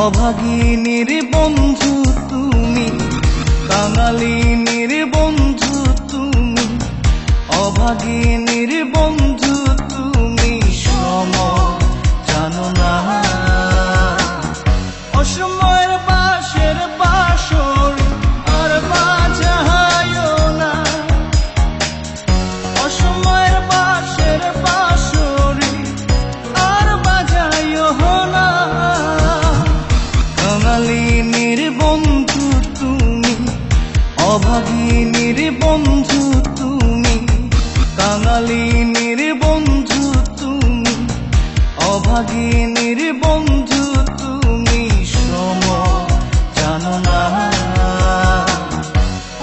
অভাগিনীর বন্ধু তুমি, কাঙালিনীর বন্ধু তুমি, অভাগিনীর বন্ধু তুমি, সম জানো না। অসময়ের বাঁশের বাঁশরি আর বাজায়ও না, অসময়ের বাঁশের বাঁশরি আর বাজায়ও না। কাঙালিনীর বন্ধু তুমি, অভাগিনীর বন্ধু তুমি, কাঙালিনীর বন্ধু তুমি, অভাগিনীর বন্ধু তুমি, সম জানো না।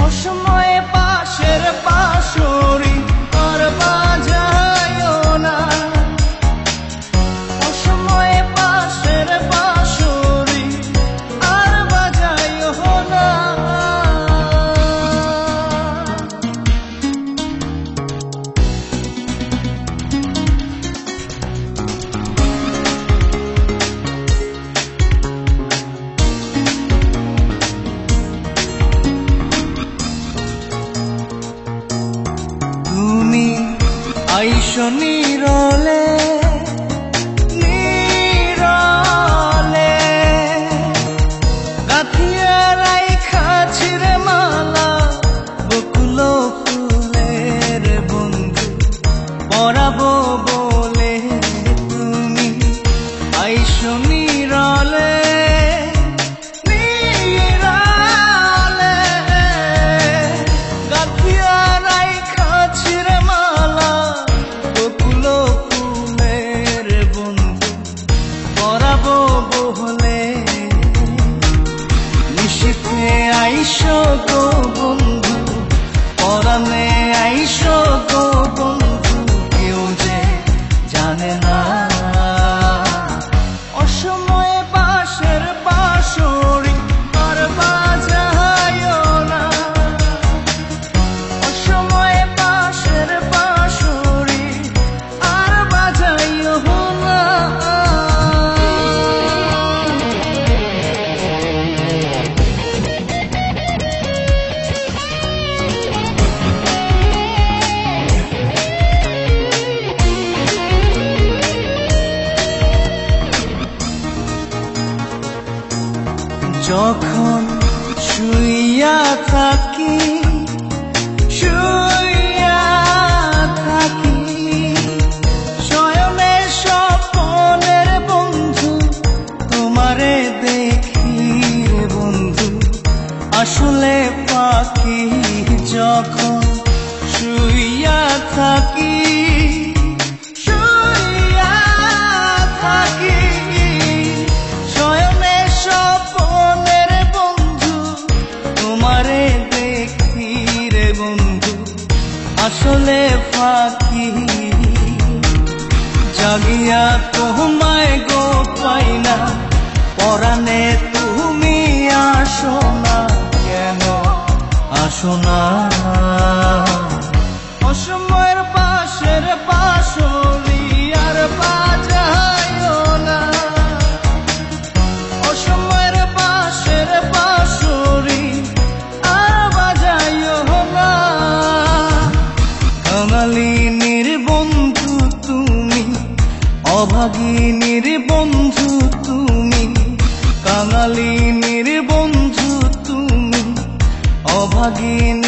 অসময়ে বাঁশের বাঁশরি আর বাজায়ও না, অসময়ে বাঁশের বাঁশরি আর বাজায়ও না। তুমি আইসো নীরলে নীরলে, গাঁথিয়া রাইখা ছিঁড়ে মালা বকুল ফুলের বন্ধু পরাবো বলে। তুমি আইসো নীরলে নীরলে, গাঁথিয়া রাইখা ছিঁড়ে মালা বকুল ফুলের বন্ধু পরাবো বলে। নিশীথে আইসো গো বন্ধু, পরাণে আইসো গো বন্ধু, কেউ যে জানে না। অসময়ে বাঁশের বাঁশরি আর বাজায়ও না, অসময়ে বাঁশের বাঁশরি আর বাজায়ও না। যখন শুইয়া থাকি শুইয়া থাকি, শয়নে স্বপনের বন্ধু তোমারে দেখি রে বন্ধু, আসলে পাখি। যখন শুইয়া থাকি শুইয়া থাকি, শয়নে স্বপনের বন্ধু তোমারে দেখি রে বন্ধু, আসলে ফাঁকি। জাগিয়া তোমায় গো পাই না, পরাণে তুমি আসো না, কেন আসো না। অসময়ের বাঁশের বাঁশরি আর বাজায়ও না, অসময়ের বাঁশের বাঁশরি আর বাজায়ও না। কাঙালিনীর বন্ধু তুমি, অভাগিনীর বন্ধু তুমি, কাঙালিনীর বন্ধু তুমি, অভাগিনী